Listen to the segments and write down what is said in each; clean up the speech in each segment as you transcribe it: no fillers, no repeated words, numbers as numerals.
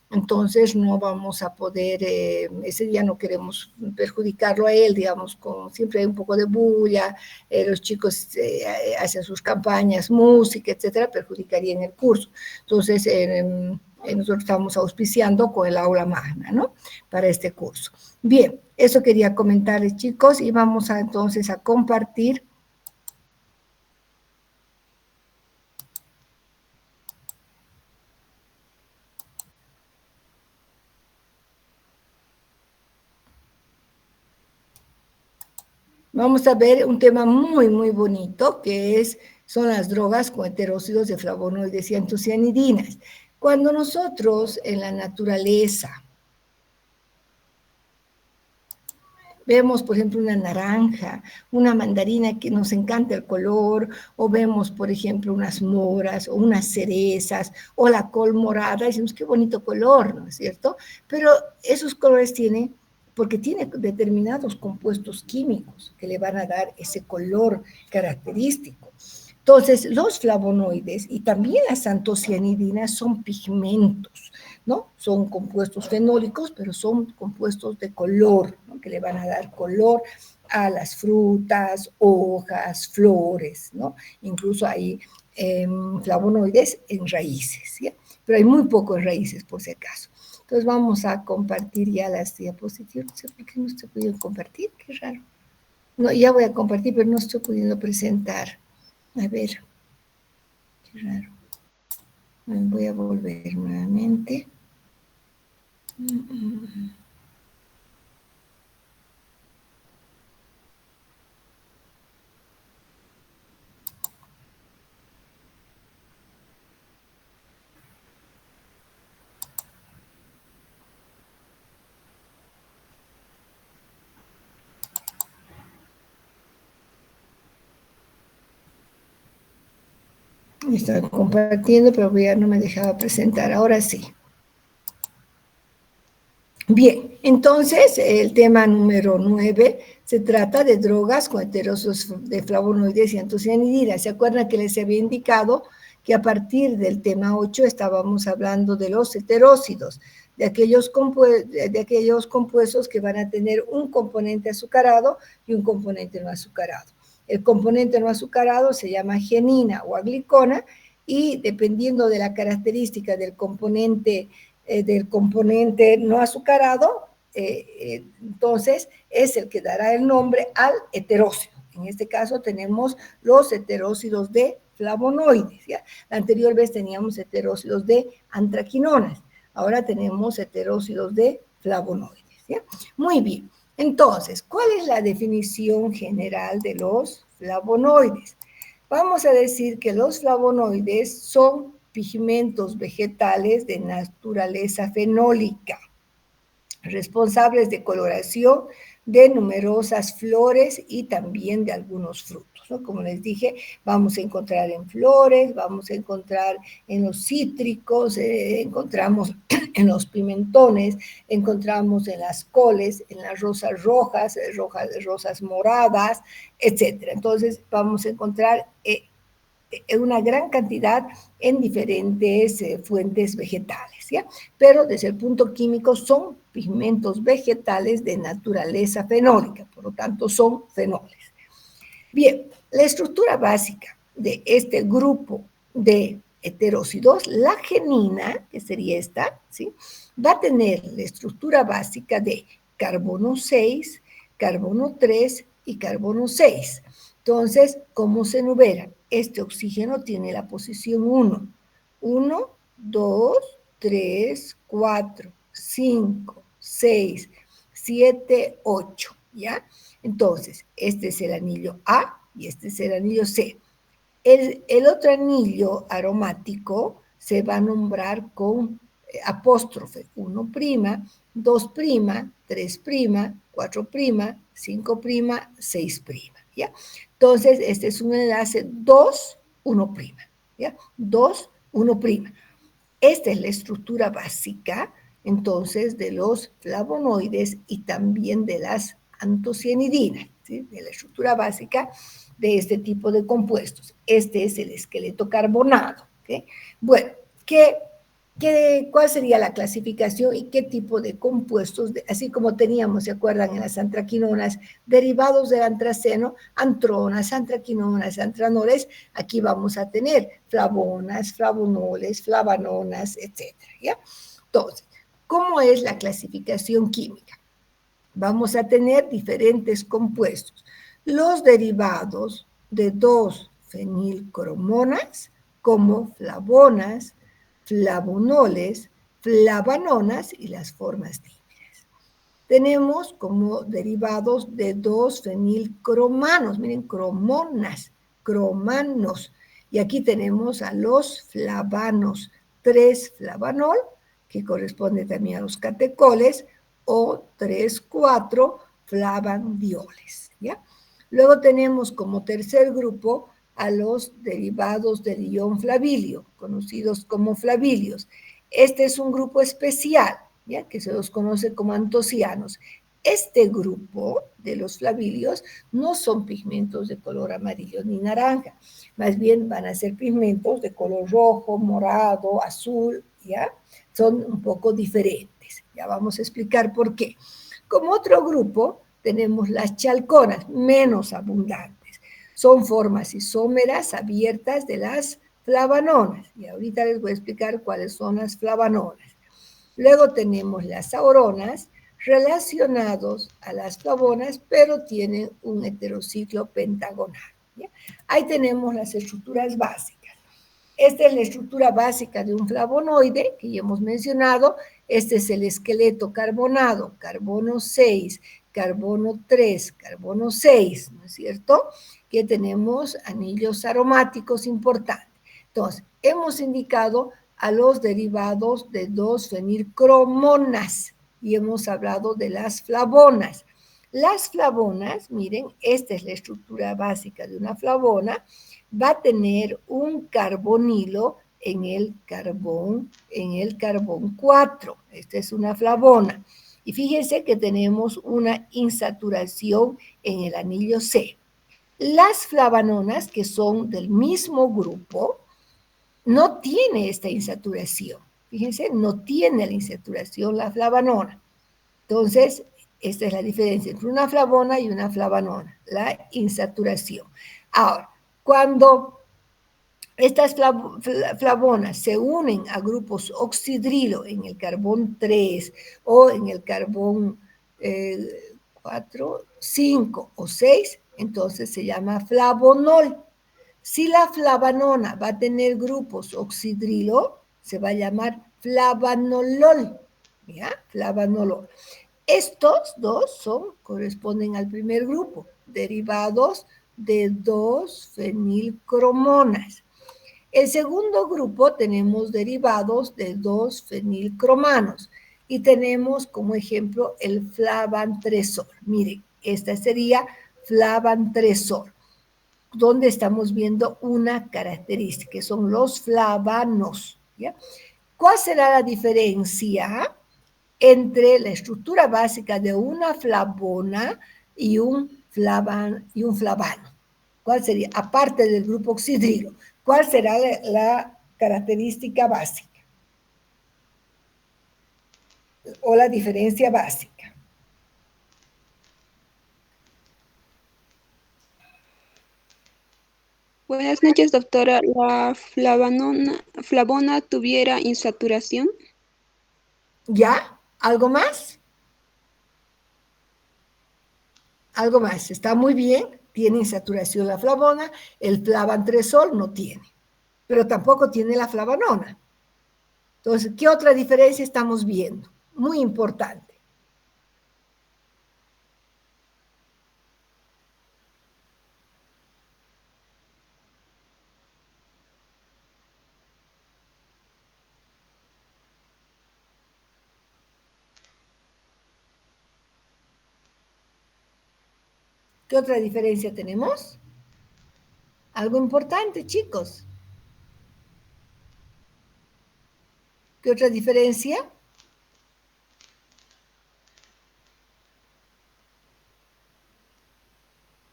entonces no vamos a poder, ese día no queremos perjudicarlo a él, digamos, como siempre hay un poco de bulla, los chicos hacen sus campañas, música, etcétera, perjudicarían el curso. Entonces, nosotros estamos auspiciando con el aula magna, ¿no? Para este curso. Bien, eso quería comentarles, chicos, y vamos entonces a compartir. Vamos a ver un tema muy, muy bonito, que son las drogas con heteróxidos de flavonoides y antocianidinas. Cuando nosotros en la naturaleza vemos, por ejemplo, una naranja, una mandarina que nos encanta el color, o vemos, por ejemplo, unas moras o unas cerezas, o la col morada, y decimos, qué bonito color, ¿no es cierto? Pero esos colores tienen, porque tiene determinados compuestos químicos que le van a dar ese color característico. Entonces, los flavonoides y también las antocianidinas son pigmentos, ¿no? Son compuestos fenólicos, pero son compuestos de color, ¿no? Que le van a dar color a las frutas, hojas, flores, ¿no? Incluso hay flavonoides en raíces, ¿sí? Pero hay muy poco en raíces, por si acaso. Entonces vamos a compartir ya las diapositivas. No sé por qué no estoy pudiendo compartir, qué raro. No, ya voy a compartir, pero no estoy pudiendo presentar. A ver, qué raro. Voy a volver nuevamente. Estaba compartiendo, pero ya no me dejaba presentar. Ahora sí. Bien, entonces el tema número 9 se trata de drogas con heteróxidos de flavonoides y antocianidinas. ¿Se acuerdan que les había indicado que a partir del tema 8 estábamos hablando de los heteróxidos, de aquellos compuestos que van a tener un componente azucarado y un componente no azucarado? El componente no azucarado se llama genina o aglicona, y dependiendo de la característica del componente no azucarado, entonces es el que dará el nombre al heterócido. En este caso tenemos los heterócidos de flavonoides, ¿ya? La anterior vez teníamos heterócidos de antraquinonas, ahora tenemos heterócidos de flavonoides, ¿ya? Muy bien, entonces, ¿cuál es la definición general de los flavonoides? Vamos a decir que los flavonoides son pigmentos vegetales de naturaleza fenólica, responsables de coloración de numerosas flores y también de algunos frutos, ¿no? Como les dije, vamos a encontrar en flores, vamos a encontrar en los cítricos, encontramos en los pimentones, encontramos en las coles, en las rosas rojas, rosas moradas, etc. Entonces vamos a encontrar una gran cantidad en diferentes fuentes vegetales, ¿ya? Pero desde el punto químico son pigmentos vegetales de naturaleza fenólica, por lo tanto son fenoles. Bien, la estructura básica de este grupo de heterócidos, la genina, que sería esta, ¿sí? Va a tener la estructura básica de carbono 6, carbono 3 y carbono 6. Entonces, ¿cómo se enumera? Este oxígeno tiene la posición 1. 1, 2, 3, 4, 5, 6, 7, 8, ¿ya? Entonces, este es el anillo A y este es el anillo C. El otro anillo aromático se va a nombrar con apóstrofe 1', 2', 3', 4', 5', 6', ¿ya? Entonces, este es un enlace 2, 1', ¿ya? 2, 1'. Esta es la estructura básica, entonces, de los flavonoides y también de las antocianidinas, ¿sí? De la estructura básica de este tipo de compuestos. Este es el esqueleto carbonado, ¿okay? Bueno, ¿qué ¿Cuál sería la clasificación y qué tipo de compuestos, así como teníamos, ¿se acuerdan? En las antraquinonas, derivados del antraceno, antronas, antraquinonas, antranoles, aquí vamos a tener flavonas, flavonoles, flavanonas, etcétera, ¿ya? Entonces, ¿cómo es la clasificación química? Vamos a tener diferentes compuestos. Los derivados de 2-fenilcromonas, como flavonas, flavonoles, flavanonas y las formas típicas. Tenemos como derivados de 2-fenilcromanos, miren, cromonas, cromanos. Y aquí tenemos a los flavanos, 3-flavanol, que corresponde también a los catecoles, o 3,4-flavandioles, ¿ya? Luego tenemos como tercer grupo a los derivados del ion flavilio, conocidos como flavilios. Este es un grupo especial, ¿ya? Que se los conoce como antocianos. Este grupo de los flavilios no son pigmentos de color amarillo ni naranja, más bien van a ser pigmentos de color rojo, morado, azul, ¿ya? Son un poco diferentes. Ya vamos a explicar por qué. Como otro grupo, tenemos las chalconas, menos abundantes. Son formas isómeras abiertas de las flavanonas. Y ahorita les voy a explicar cuáles son las flavanonas. Luego tenemos las auronas, relacionados a las flavonas, pero tienen un heterociclo pentagonal, ¿ya? Ahí tenemos las estructuras básicas. Esta es la estructura básica de un flavonoide, que ya hemos mencionado. Este es el esqueleto carbonado, carbono 6, carbono 3, carbono 6, ¿no es cierto? Que tenemos anillos aromáticos importantes. Entonces, hemos indicado a los derivados de 2-fenilcromonas y hemos hablado de las flavonas. Las flavonas, miren, esta es la estructura básica de una flavona, va a tener un carbonilo en el carbón 4. Esta es una flavona. Y fíjense que tenemos una insaturación en el anillo C. Las flavanonas, que son del mismo grupo, no tiene esta insaturación. Fíjense, no tiene la insaturación la flavanona. Entonces, esta es la diferencia entre una flavona y una flavanona, la insaturación. Ahora, cuando estas flavonas se unen a grupos oxidrilo en el carbón 3 o en el carbón 4, 5 o 6, entonces se llama flavonol. Si la flavanona va a tener grupos oxidrilo, se va a llamar flavanolol, ¿ya? Flavanolol. Estos dos corresponden al primer grupo, derivados de 2-fenilcromonas. El segundo grupo tenemos derivados de 2-fenilcromanos y tenemos como ejemplo el flavantresol. Miren, esta sería flavantresol, donde estamos viendo una característica, que son los flavanos, ¿ya? ¿Cuál será la diferencia entre la estructura básica de una flavona y un flavano? ¿Cuál sería? Aparte del grupo oxidrilo, ¿cuál será la característica básica o la diferencia básica? Buenas noches, doctora. ¿La flavona tuviera insaturación? ¿Ya? ¿Algo más? Algo más. Está muy bien. Tiene insaturación la flavona. El flavantresol no tiene. Pero tampoco tiene la flavanona. Entonces, ¿qué otra diferencia estamos viendo? Muy importante. ¿Qué otra diferencia tenemos? Algo importante, chicos. ¿Qué otra diferencia?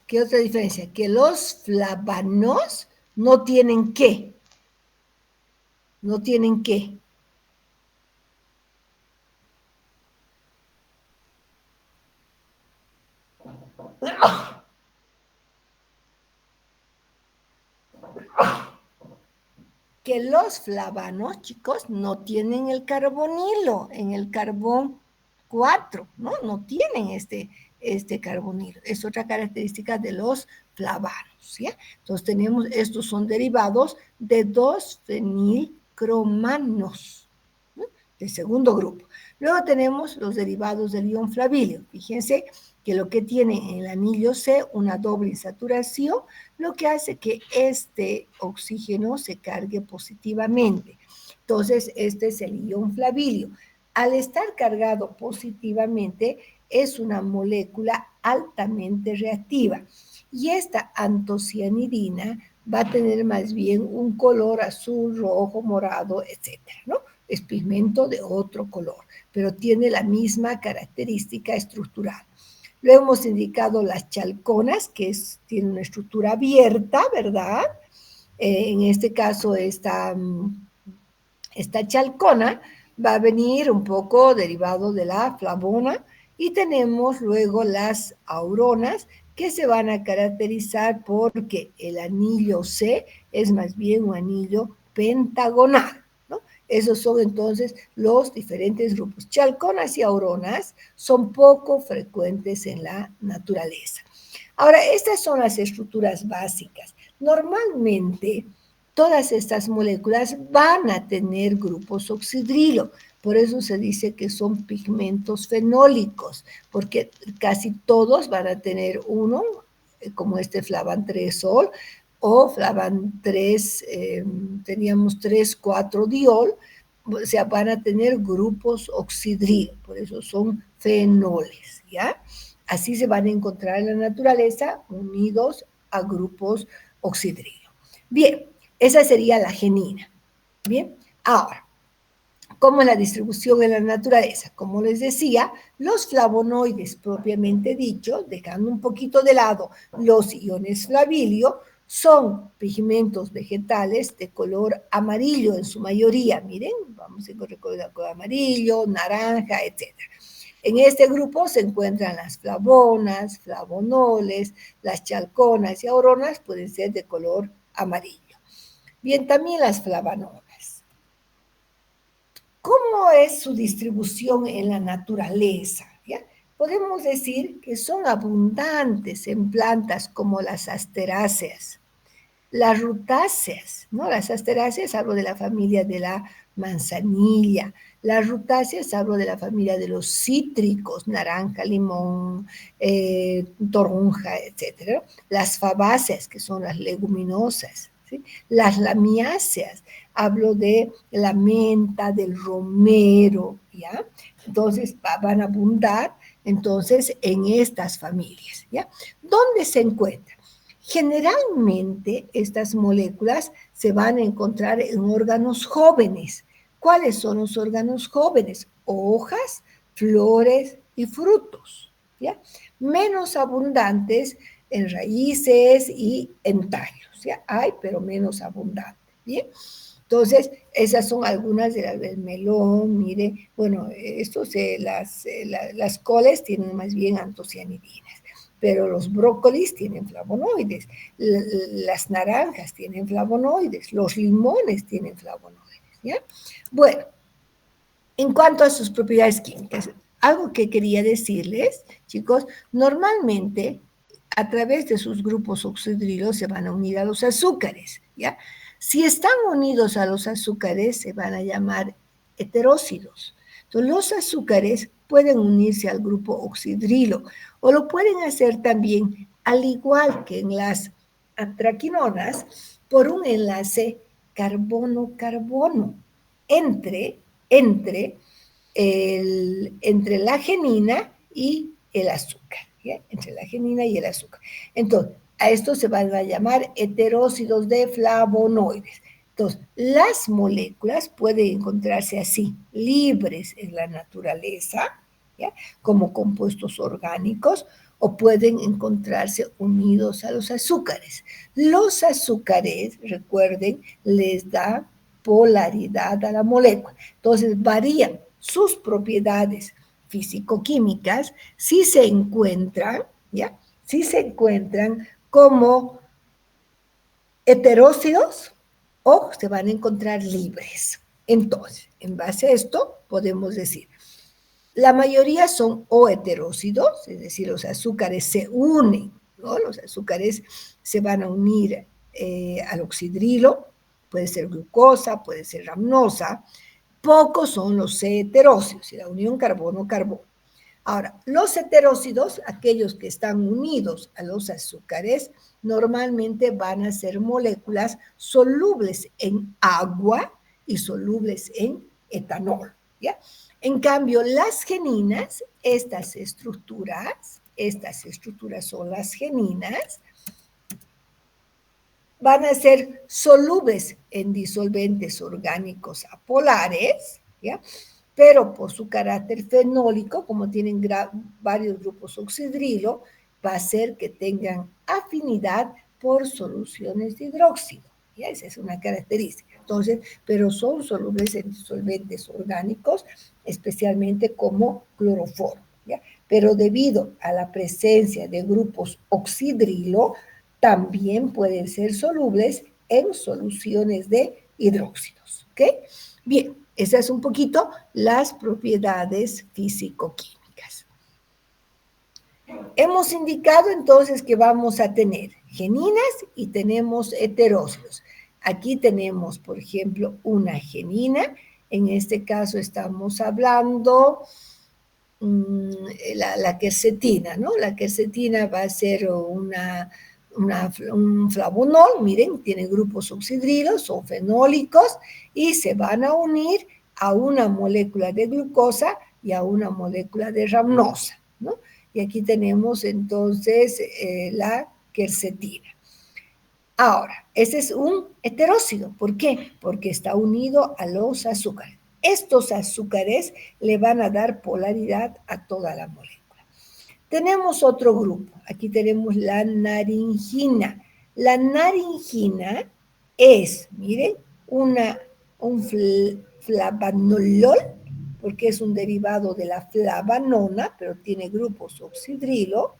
¿Qué otra diferencia? Que los flavanos no tienen qué. No tienen qué. que los flavanos, chicos, no tienen el carbonilo en el carbón 4, ¿no? No tienen este carbonilo. Es otra característica de los flavanos, ¿ya? Entonces tenemos, estos son derivados de 2-fenilcromanos, ¿no? Del segundo grupo. Luego tenemos los derivados del ion flavílico. Fíjense que lo que tiene en el anillo C, una doble insaturación, lo que hace que este oxígeno se cargue positivamente. Entonces, este es el ion flavílico. Al estar cargado positivamente, es una molécula altamente reactiva. Y esta antocianidina va a tener más bien un color azul, rojo, morado, etcétera, ¿no? Es pigmento de otro color, pero tiene la misma característica estructural. Luego hemos indicado las chalconas, que tienen una estructura abierta, ¿verdad? En este caso, esta chalcona va a venir un poco derivado de la flavona, y tenemos luego las auronas, que se van a caracterizar porque el anillo C es más bien un anillo pentagonal, ¿no? Esos son entonces los diferentes grupos. Chalconas y auronas son poco frecuentes en la naturaleza. Ahora, estas son las estructuras básicas. Normalmente, todas estas moléculas van a tener grupos oxidrilo. Por eso se dice que son pigmentos fenólicos, porque casi todos van a tener uno, como este flavan 3-sol, o flavan 3, teníamos 3,4-diol, o sea, van a tener grupos oxidrilo, por eso son fenoles, ¿ya? Así se van a encontrar en la naturaleza unidos a grupos oxidrilo. Bien, esa sería la genina. Bien, ahora, ¿cómo es la distribución en la naturaleza? Como les decía, los flavonoides propiamente dicho, dejando un poquito de lado los iones flavíleo, son pigmentos vegetales de color amarillo en su mayoría. Miren, vamos a encontrar color amarillo, naranja, etc. En este grupo se encuentran las flavonas, flavonoles, las chalconas y auronas pueden ser de color amarillo. Bien, también las flavanonas. ¿Cómo es su distribución en la naturaleza? ¿Ya? Podemos decir que son abundantes en plantas como las asteráceas, las rutáceas, ¿no? Las asteráceas, hablo de la familia de la manzanilla. Las rutáceas, hablo de la familia de los cítricos, naranja, limón, toronja, etc. Las fabáceas, que son las leguminosas. ¿Sí? Las lamiáceas, hablo de la menta, del romero, ¿ya? Entonces van a abundar entonces en estas familias, ¿ya? ¿Dónde se encuentran? Generalmente estas moléculas se van a encontrar en órganos jóvenes. ¿Cuáles son los órganos jóvenes? Hojas, flores y frutos, ¿ya? Menos abundantes en raíces y en tallos, ¿ya? Hay, pero menos abundantes, ¿bien? Entonces, esas son algunas de las del melón, mire, bueno, las coles tienen más bien antocianidinas, pero los brócolis tienen flavonoides, las naranjas tienen flavonoides, los limones tienen flavonoides, ¿ya? Bueno, en cuanto a sus propiedades químicas, algo que quería decirles, chicos, normalmente a través de sus grupos oxidrilos se van a unir a los azúcares, ¿ya? Si están unidos a los azúcares, se van a llamar heterócidos. Entonces, los azúcares pueden unirse al grupo oxidrilo o lo pueden hacer también, al igual que en las antraquinonas, por un enlace carbono-carbono entre la genina y el azúcar, ¿ya? Entre la genina y el azúcar. Entonces, a esto se van a llamar heterócidos de flavonoides. Entonces, las moléculas pueden encontrarse así, libres en la naturaleza, ¿ya? Como compuestos orgánicos, o pueden encontrarse unidos a los azúcares. Los azúcares, recuerden, les da polaridad a la molécula. Entonces, varían sus propiedades físico-químicas si se encuentran, ¿ya? sí se encuentran como heterócidos o se van a encontrar libres. Entonces, en base a esto, podemos decir, la mayoría son o heterócidos, es decir, los azúcares se unen, ¿no? Los azúcares se van a unir al oxidrilo, puede ser glucosa, puede ser ramnosa. Pocos son los heterócidos, la unión carbono-carbono. Ahora, los heterócidos, aquellos que están unidos a los azúcares, normalmente van a ser moléculas solubles en agua y solubles en etanol, ¿ya? En cambio, las geninas, estas estructuras son las geninas, van a ser solubles en disolventes orgánicos apolares, ¿ya? Pero por su carácter fenólico, como tienen varios grupos oxidrilo, va a ser que tengan afinidad por soluciones de hidróxido. ¿Ya? Esa es una característica. Entonces, pero son solubles en disolventes orgánicos, especialmente como cloroforo. ¿Ya? Pero debido a la presencia de grupos oxidrilo, también pueden ser solubles en soluciones de hidróxidos. ¿Ok? Bien, esas son un poquito las propiedades físico-químicas. Hemos indicado entonces que vamos a tener geninas y tenemos heterócidos. Aquí tenemos, por ejemplo, una genina. En este caso estamos hablando la quercetina, ¿no? La quercetina va a ser un flavonol, miren, tiene grupos oxidrilos, son fenólicos y se van a unir a una molécula de glucosa y a una molécula de ramnosa, ¿no? Y aquí tenemos entonces la quercetina. Ahora, ese es un heterócido. ¿Por qué? Porque está unido a los azúcares. Estos azúcares le van a dar polaridad a toda la molécula. Tenemos otro grupo. Aquí tenemos la naringina. La naringina es, miren, un flavanolol, porque es un derivado de la flavanona, pero tiene grupos oxidrilo,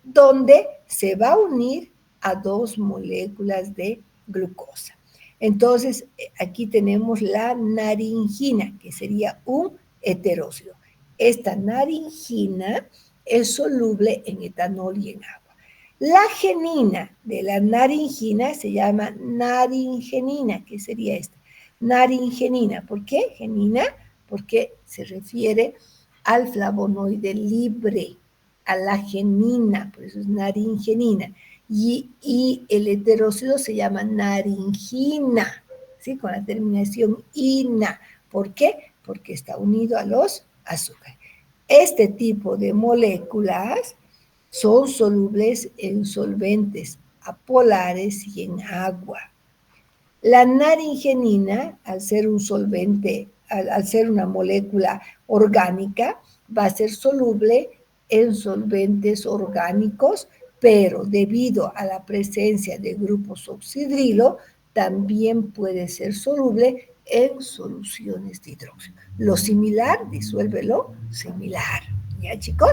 donde se va a unir a dos moléculas de glucosa. Entonces, aquí tenemos la naringina, que sería un heterócido. Esta naringina es soluble en etanol y en agua. La genina de la naringina se llama naringenina, que sería esta. Naringenina, ¿por qué genina? Porque se refiere al flavonoide libre, a la genina, por eso es naringenina. Y el heterócido se llama naringina, ¿sí? Con la terminación ina. ¿Por qué? Porque está unido a los azúcares. Este tipo de moléculas son solubles en solventes apolares y en agua. La naringenina, al ser un solvente, al ser una molécula orgánica, va a ser soluble en solventes orgánicos, pero debido a la presencia de grupos oxidrilo, también puede ser soluble en soluciones de hidróxido. Lo similar, disuelve lo similar. ¿Ya, chicos?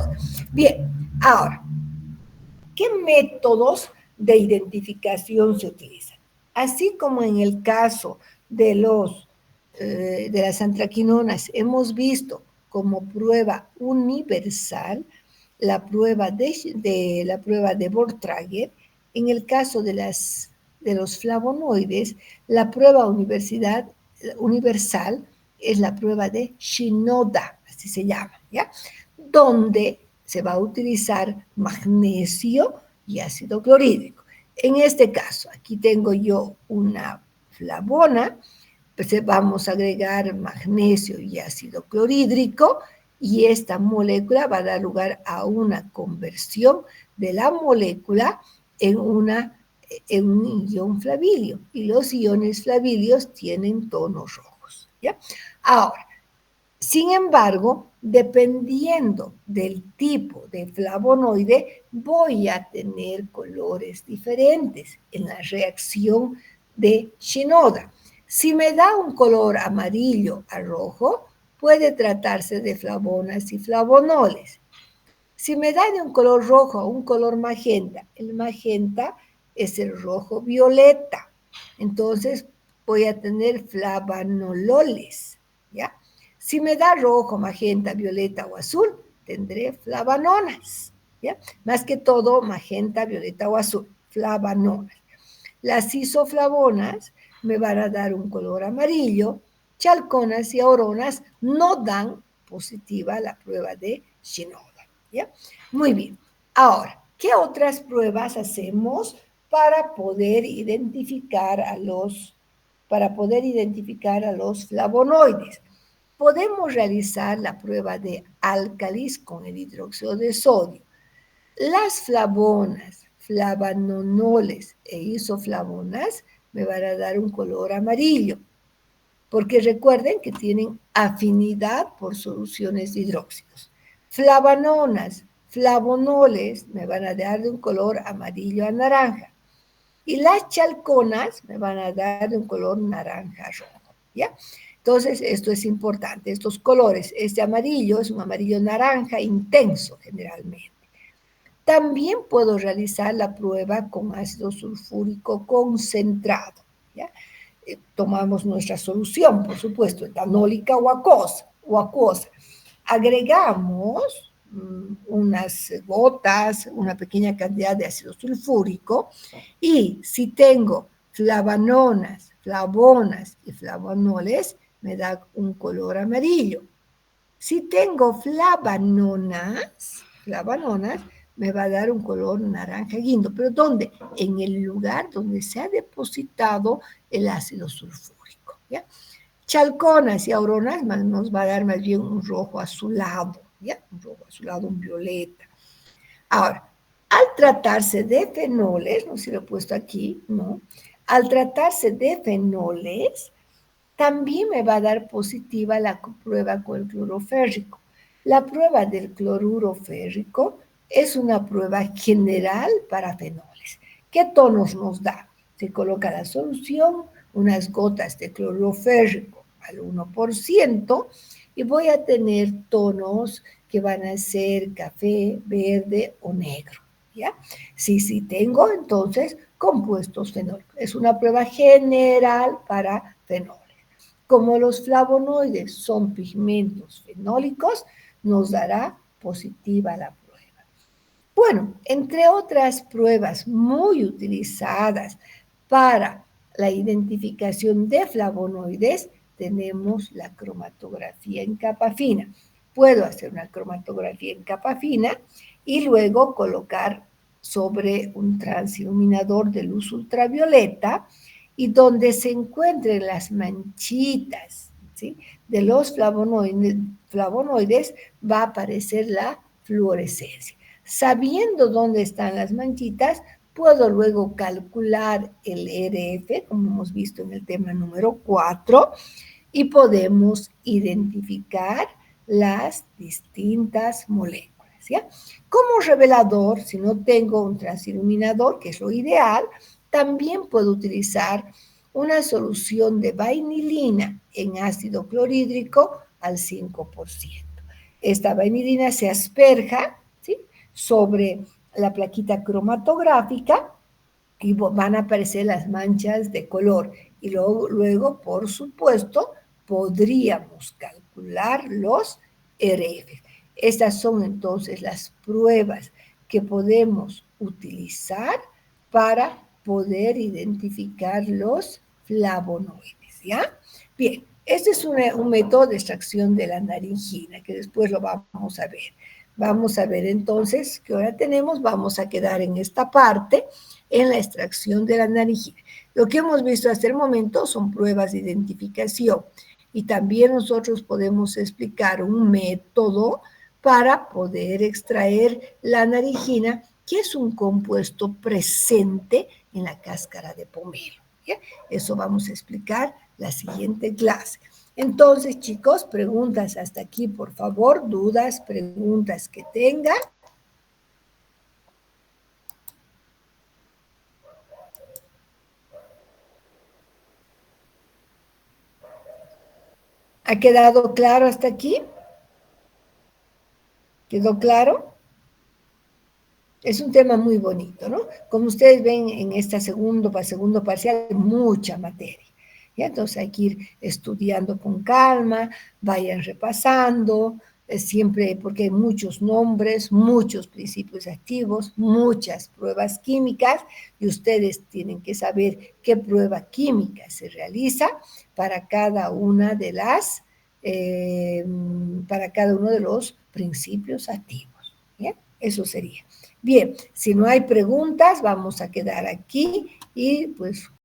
Bien, ahora, ¿qué métodos de identificación se utilizan? Así como en el caso de las antraquinonas hemos visto como prueba universal la prueba de Bortrager, en el caso de los flavonoides, la prueba universal es la prueba de Shinoda, así se llama, ¿ya? Donde se va a utilizar magnesio y ácido clorhídrico. En este caso, aquí tengo yo una flavona, pues vamos a agregar magnesio y ácido clorhídrico y esta molécula va a dar lugar a una conversión de la molécula en un ion flavíleo y los iones flavilios tienen tonos rojos, ¿ya? Ahora, sin embargo, dependiendo del tipo de flavonoide, voy a tener colores diferentes en la reacción de Shinoda. Si me da un color amarillo a rojo, puede tratarse de flavonas y flavonoles. Si me da de un color rojo a un color magenta, el magenta es el rojo violeta. Entonces voy a tener flavanololes, ¿ya? Si me da rojo, magenta, violeta o azul, tendré flavanonas, ¿ya? Más que todo magenta, violeta o azul, flavanonas. Las isoflavonas me van a dar un color amarillo, chalconas y auronas no dan positiva la prueba de Shinoda, ¿ya? Muy bien. Ahora, ¿qué otras pruebas hacemos para poder identificar a los flavonoides? Podemos realizar la prueba de álcalis con el hidróxido de sodio. Las flavonas, flavanonoles e isoflavonas me van a dar un color amarillo, porque recuerden que tienen afinidad por soluciones de hidróxidos. Flavanonas, flavonoles me van a dar de un color amarillo a naranja. Y las chalconas me van a dar de un color naranja rojo, ¿ya? Entonces, esto es importante, estos colores. Este amarillo es un amarillo naranja intenso generalmente. También puedo realizar la prueba con ácido sulfúrico concentrado, ¿ya? Tomamos nuestra solución, por supuesto, etanólica o acuosa. Agregamos unas gotas, una pequeña cantidad de ácido sulfúrico, y si tengo flavanonas, flavonas y flavanoles, me da un color amarillo. Si tengo flavanonas, me va a dar un color naranja guindo. ¿Pero dónde? En el lugar donde se ha depositado el ácido sulfúrico, ¿ya? Chalconas y auronas nos va a dar más bien un rojo azulado, ¿ya? Un rojo azulado, un violeta. Ahora, al tratarse de fenoles, no sé si lo he puesto aquí, ¿no? Al tratarse de fenoles, también me va a dar positiva la prueba con el cloruro férrico. La prueba del cloruro férrico es una prueba general para fenoles. ¿Qué tonos nos da? Se coloca la solución, unas gotas de cloruro férrico al 1% y voy a tener tonos que van a ser café, verde o negro, ¿ya? Sí tengo entonces compuestos fenólicos. Es una prueba general para fenoles. Como los flavonoides son pigmentos fenólicos, nos dará positiva la prueba. Bueno, entre otras pruebas muy utilizadas para la identificación de flavonoides, tenemos la cromatografía en capa fina. Puedo hacer una cromatografía en capa fina y luego colocar sobre un transiluminador de luz ultravioleta y donde se encuentren las manchitas, ¿sí?, de los flavonoides va a aparecer la fluorescencia. Sabiendo dónde están las manchitas, puedo luego calcular el RF, como hemos visto en el tema número 4, y podemos identificar las distintas moléculas, ¿ya? Como revelador, si no tengo un transiluminador, que es lo ideal, también puedo utilizar una solución de vainilina en ácido clorhídrico al 5%. Esta vainilina se asperja, ¿sí?, sobre la plaquita cromatográfica y van a aparecer las manchas de color. Y luego, por supuesto, podríamos calcular los RF. Estas son entonces las pruebas que podemos utilizar para poder identificar los flavonoides, ¿ya? Bien, este es un método de extracción de la naringina, que después lo vamos a ver. Vamos a ver entonces qué hora tenemos. Vamos a quedar en esta parte, en la extracción de la naringina. Lo que hemos visto hasta el momento son pruebas de identificación y también nosotros podemos explicar un método para poder extraer la naringina, que es un compuesto presente en la cáscara de pomelo, ¿ya? Eso vamos a explicar la siguiente clase. Entonces, chicos, preguntas hasta aquí, por favor, dudas, preguntas que tengan. ¿Ha quedado claro hasta aquí? ¿Quedó claro? Es un tema muy bonito, ¿no? Como ustedes ven en esta segundo parcial, mucha materia. ¿Ya? Entonces hay que ir estudiando con calma, vayan repasando, siempre porque hay muchos nombres, muchos principios activos, muchas pruebas químicas, y ustedes tienen que saber qué prueba química se realiza para cada una de las, para cada uno de los principios activos. ¿Ya? Eso sería. Bien, si no hay preguntas, vamos a quedar aquí y pues